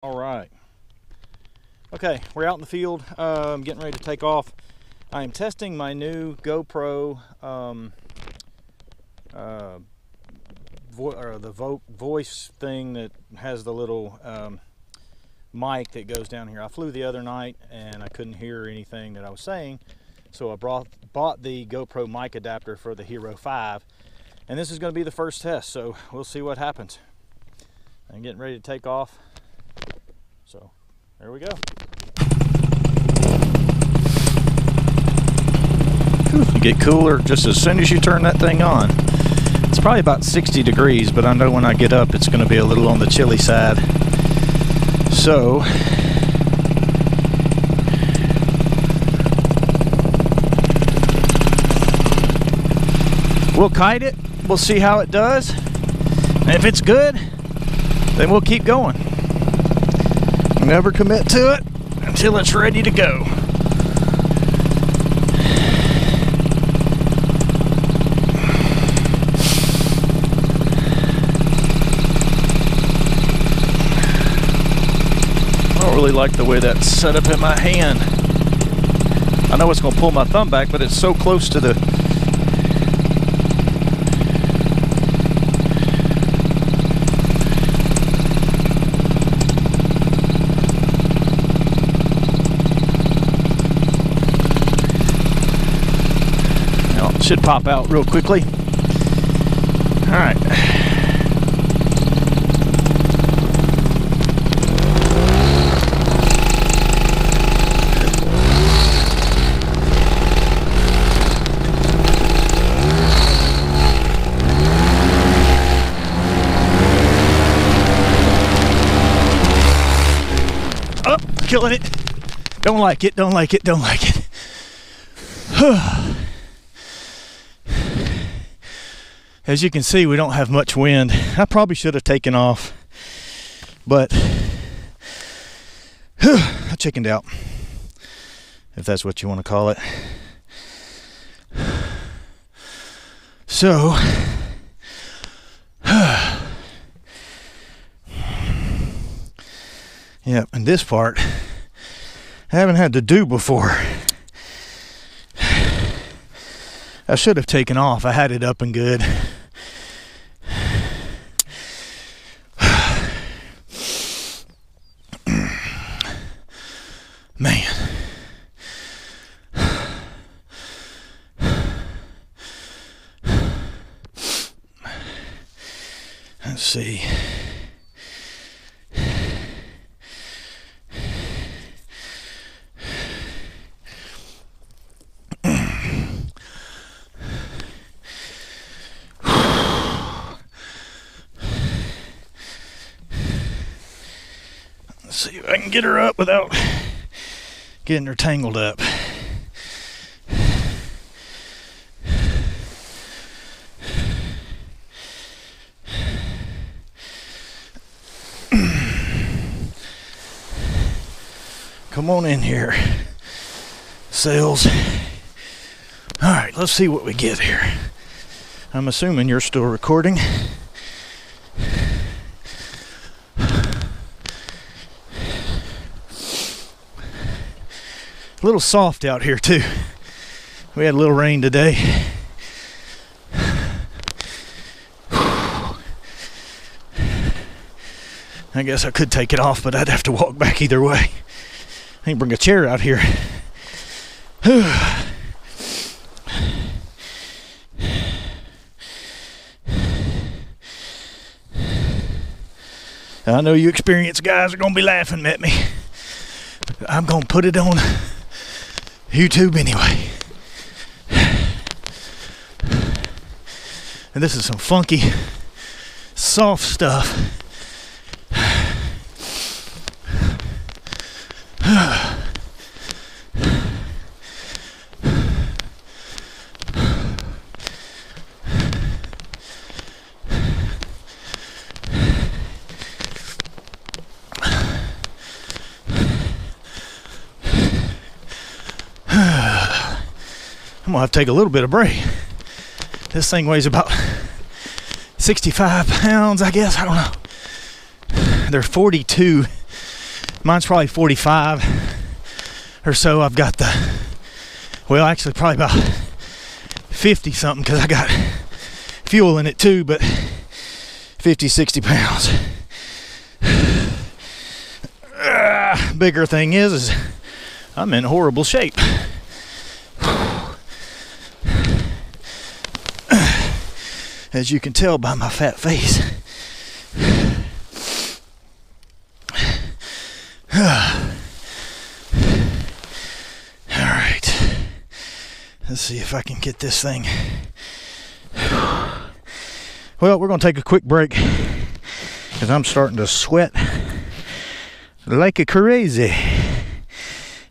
All right. Okay, we're out in the field. I'm getting ready to take off. I am testing my new GoPro voice thing that has the little mic that goes down here. I flew the other night and I couldn't hear anything that I was saying, so I bought the GoPro mic adapter for the Hero 5, and this is going to be the first test, so we'll see what happens. I'm getting ready to take off, so there we go. You get cooler just as soon as you turn that thing on. It's probably about 60 degrees, but I know when I get up it's going to be a little on the chilly side. So we'll kite it, we'll see how it does, and if it's good, then we'll keep going. Never commit to it until it's ready to go. I don't really like the way that's set up in my hand. I know it's going to pull my thumb back, but it's so close to the... Should pop out real quickly. All right. Oh, killing it. Don't like it, don't like it, don't like it. As you can see, we don't have much wind. I probably should have taken off, but I chickened out, if that's what you want to call it. So, yeah, and this part I haven't had to do before. I should have taken off. I had it up and good. Man. Let's see. Let's see if I can get her up without getting her tangled up. Come on in here, sails. All right, let's see what we get here. I'm assuming you're still recording. A little soft out here too. We had a little rain today. I guess I could take it off, but I'd have to walk back either way. I can bring a chair out here. I know you experienced guys are going to be laughing at me. I'm going to put it on YouTube anyway. And this is some funky, soft stuff. I'm gonna have to take a little bit of break. This thing weighs about 65 pounds, I guess. I don't know. They're 42 Mine's probably 45 or so. I've got the, well, actually probably about 50 something because I got fuel in it too, but 50, 60 pounds. Bigger thing is I'm in horrible shape. As you can tell by my fat face. All right, let's see if I can get this thing. Well, we're gonna take a quick break because I'm starting to sweat like a crazy.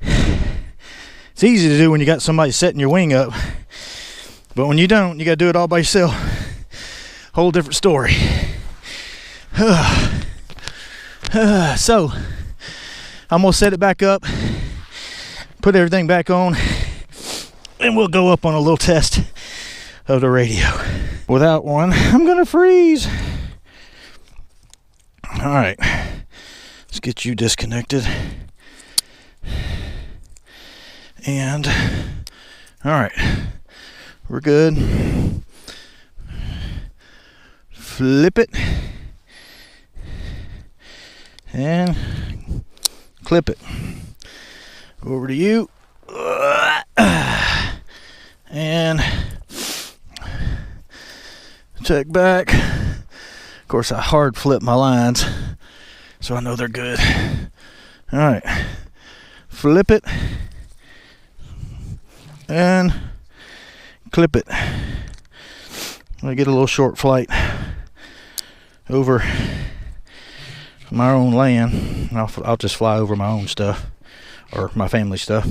It's easy to do when you got somebody setting your wing up, but when you don't, you gotta do it all by yourself. Whole different story. So I'm gonna set it back up, put everything back on, and we'll go up on a little test of the radio. Without one, I'm gonna freeze. All right, let's get you disconnected. And all right, we're good. Flip it and clip it. Over to you. And check back. Of course, I hard flip my lines so I know they're good. All right, flip it and clip it. I get a little short flight over my own land. I'll just fly over my own stuff or my family stuff.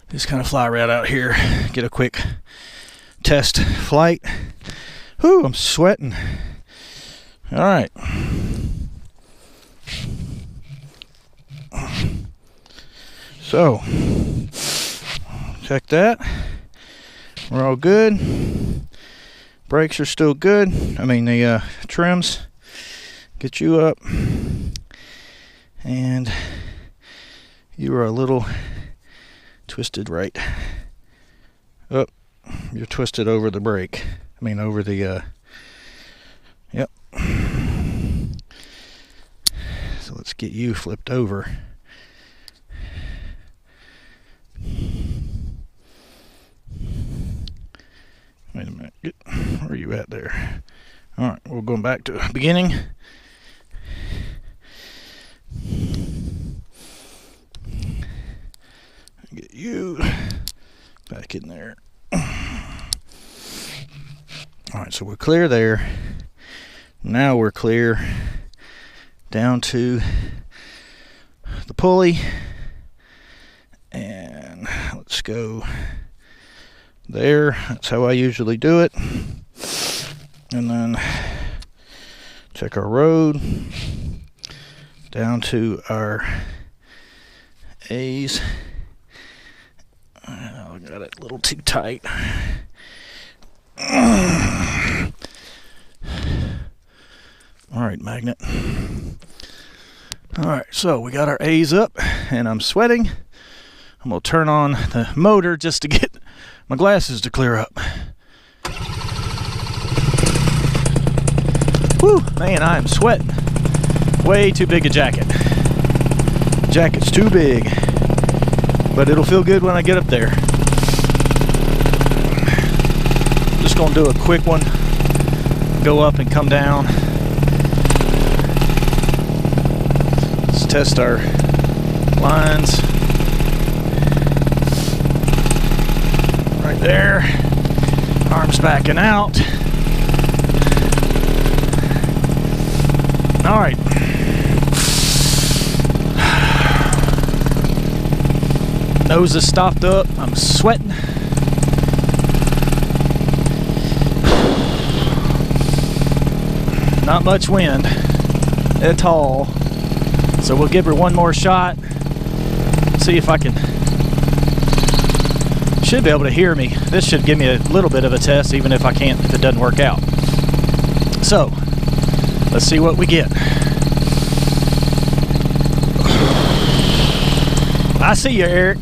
Just kind of fly right out here, get a quick test flight. Whew, I'm sweating. All right. So, check that. We're all good. Brakes are still good. I mean, the trims. Get you up. And you are a little twisted right. Oh, you're twisted over the brake. I mean, over the, yep. So let's get you flipped over. Wait a minute. Where are you at there? All right, we're going back to beginning. Get you back in there. All right, so we're clear there. Now we're clear down to the pulley. And let's go there. That's how I usually do it. And then check our road down to our A's. I got it a little too tight. All right, magnet. All right, so we got our A's up and I'm sweating. I'm gonna turn on the motor just to get my glasses to clear up. Whew, man, I am sweating. Way too big a jacket. Jacket's too big, but it'll feel good when I get up there. Just gonna do a quick one. Go up and come down. Let's test our lines. Right there. Arms backing out. All right. Nose is stopped up. I'm sweating. Not much wind at all. So we'll give her one more shot. See if I can. Should be able to hear me. This should give me a little bit of a test, even if it doesn't work out. So let's see what we get. I see you, Eric.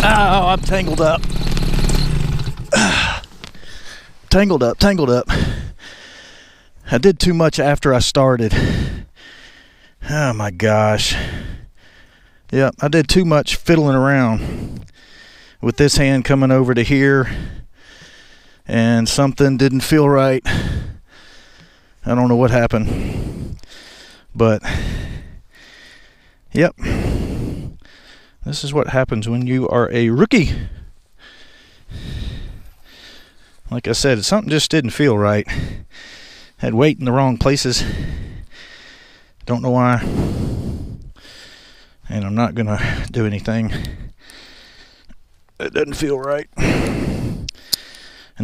Oh, I'm tangled up. Tangled up. I did too much after I started. Oh my gosh. Yep, I did too much fiddling around with this hand coming over to here, and something didn't feel right. I don't know what happened, but yep, this is what happens when you are a rookie. Like I said, something just didn't feel right. Had weight in the wrong places. Don't know why. And I'm not gonna do anything. It doesn't feel right. In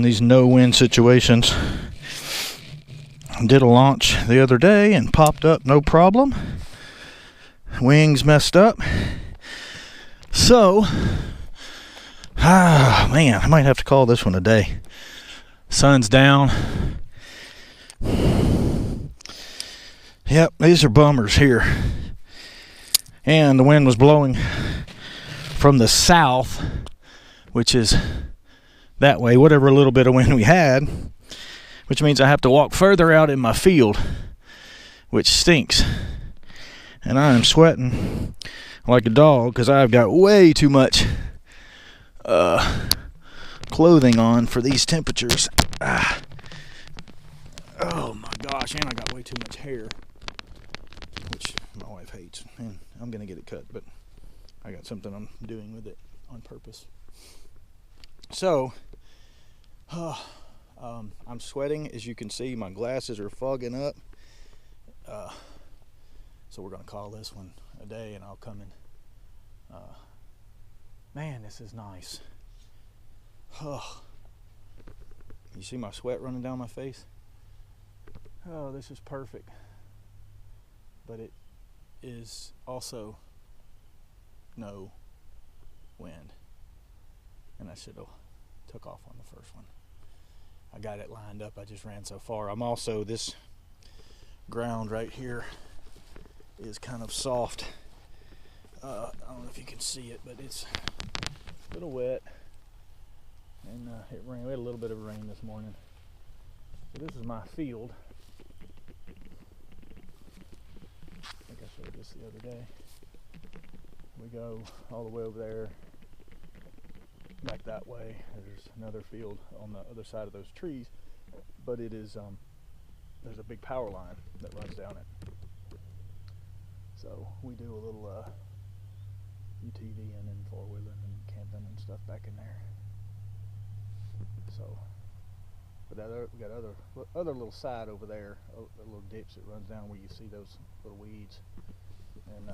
these no-win situations. Did a launch the other day and popped up no problem. Wings messed up. So, man, I might have to call this one a day. Sun's down. Yep, these are bummers here. And the wind was blowing from the south, which is that way, whatever little bit of wind we had, which means I have to walk further out in my field, which stinks. And I am sweating like a dog because I've got way too much clothing on for these temperatures. Oh my gosh, and I got way too much hair, which my wife hates, and I'm gonna get it cut, but I got something I'm doing with it on purpose. So I'm sweating, as you can see. My glasses are fogging up, so we're gonna call this one a day, and I'll come in. Man, this is nice. You see my sweat running down my face? Oh, this is perfect. But it is also no wind. And I should have took off on the first one. I got it lined up. I just ran so far. I'm also, this ground right here is kind of soft. I don't know if you can see it, but it's a little wet. And it rained. We had a little bit of rain this morning. So this is my field. I think I showed this the other day. We go all the way over there, back that way. There's another field on the other side of those trees, but it is there's a big power line that runs down it. So we do a little UTVing and four-wheeling and camping and stuff back in there. So, but we got other little side over there, a little ditch that runs down where you see those little weeds. And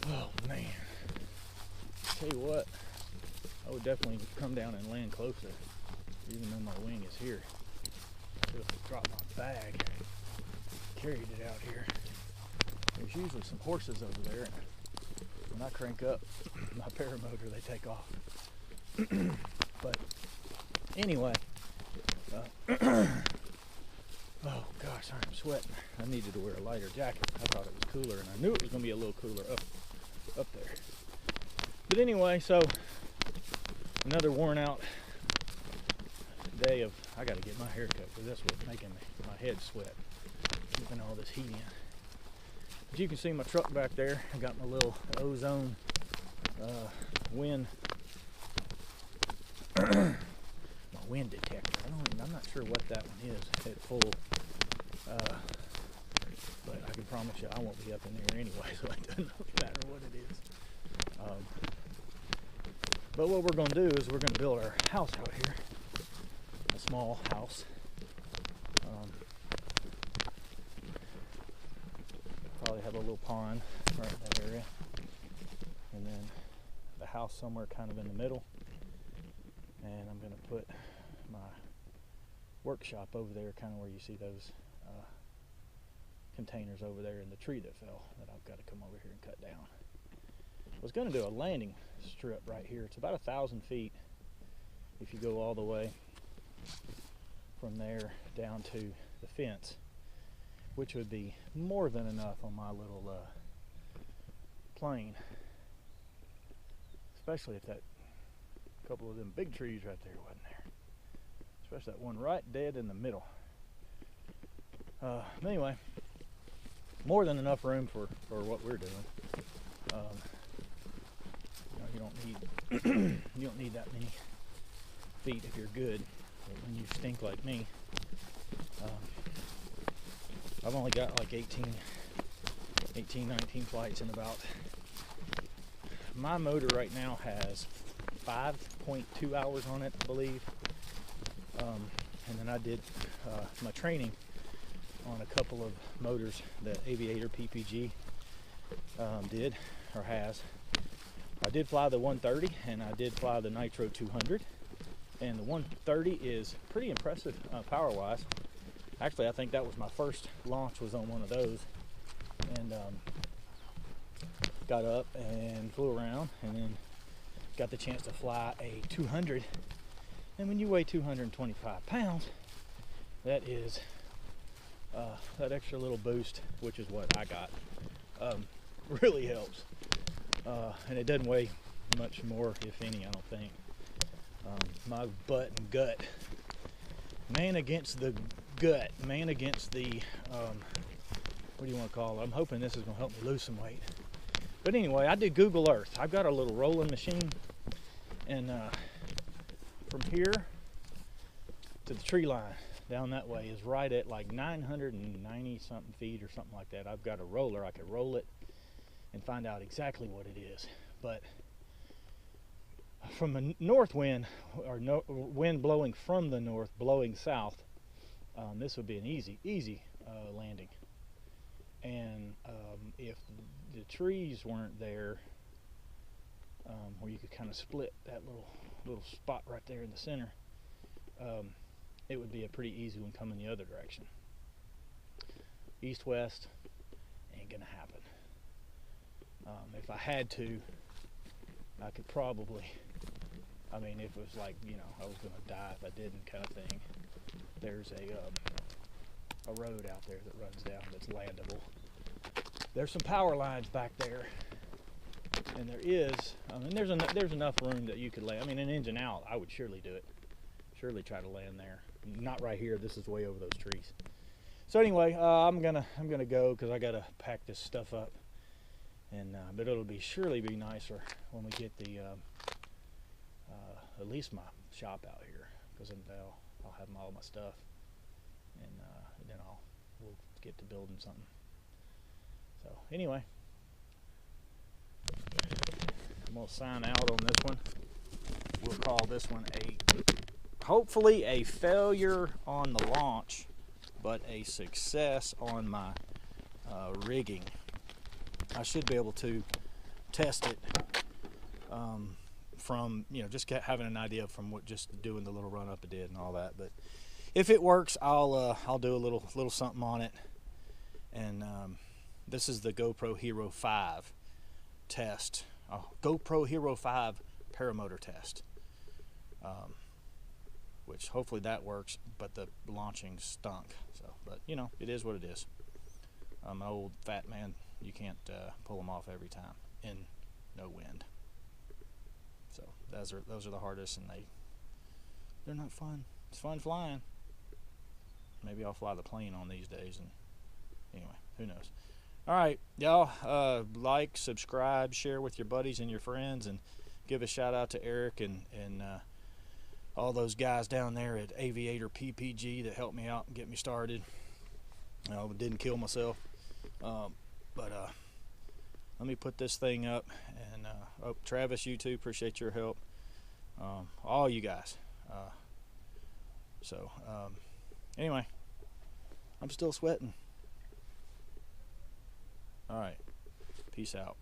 oh man, tell you what, I would definitely come down and land closer, even though my wing is here. I should have dropped my bag, carried it out here. There's usually some horses over there, and when I crank up my paramotor, they take off. But anyway, oh gosh, I'm sweating. I needed to wear a lighter jacket. I thought it was cooler, and I knew it was going to be a little cooler up there. But anyway, so another worn out day of, I got to get my hair cut because that's what's making my head sweat, keeping all this heat in. As you can see my truck back there, I got my little ozone wind my wind detector. I'm not sure what that one is at full, but I can promise you I won't be up in there anyway, so it doesn't matter what it is. But what we're going to do is we're going to build our house out here, a small house. Probably have a little pond right in that area, and then the house somewhere kind of in the middle, and I'm going to put my workshop over there, kind of where you see those containers over there in the tree that fell that I've got to come over here and cut down. I was going to do a landing strip right here. It's about 1,000 feet if you go all the way from there down to the fence, which would be more than enough on my little plane, especially if that couple of them big trees right there wasn't there, especially that one right dead in the middle. Anyway, more than enough room for what we're doing. You don't need you don't need that many feet if you're good. But when you stink like me, I've only got like 18, 19 flights in about. My motor right now has 5.2 hours on it, I believe. And then I did my training on a couple of motors that Aviator PPG did or has. I did fly the 130 and I did fly the Nitro 200, and the 130 is pretty impressive power wise. Actually, I think that was my first launch, was on one of those, and got up and flew around, and then got the chance to fly a 200. And when you weigh 225 pounds, that is that extra little boost, which is what I got, really helps. And it doesn't weigh much more, if any, I don't think. My butt and gut, man against the gut, man against the, what do you want to call it? I'm hoping this is going to help me lose some weight. But anyway, I did Google Earth. I've got a little rolling machine, and from here to the tree line down that way is right at like 990 something feet or something like that. I've got a roller. I could roll it and find out exactly what it is. But from a north wind, or wind blowing from the north, blowing south, this would be an easy landing. And if the trees weren't there, where you could kind of split that little spot right there in the center, it would be a pretty easy one coming the other direction. East-west ain't gonna happen. If I had to, I could probably, I mean, if it was like, you know, I was gonna die if I didn't kind of thing, there's a road out there that runs down that's landable. There's some power lines back there, and there is, I mean, there's enough room that you could land. I mean, an engine out, I would surely do it. Surely try to land there. Not right here. This is way over those trees. So anyway, I'm gonna go because I gotta pack this stuff up, and but it'll surely be nicer when we get the at least my shop out here, because then I'll have all my stuff, and then we'll get to building something. So anyway, I'm gonna sign out on this one. We'll call this one hopefully a failure on the launch, but a success on my rigging. I should be able to test it from, you know, just having an idea from what just doing the little run up I did and all that. But if it works, I'll do a little something on it. And this is the GoPro Hero 5 test. GoPro Hero 5 paramotor test. Which hopefully that works, but the launching stunk. So, but you know, it is what it is. I'm an old fat man. You can't pull them off every time in no wind. So those are the hardest, and they're not fun. It's fun flying. Maybe I'll fly the plane on these days, and anyway, who knows. All right, y'all, like, subscribe, share with your buddies and your friends, and give a shout out to Eric and all those guys down there at Aviator PPG that helped me out and get me started. Didn't kill myself. But let me put this thing up, and Travis, you too, appreciate your help. All you guys. Anyway, I'm still sweating. All right, peace out.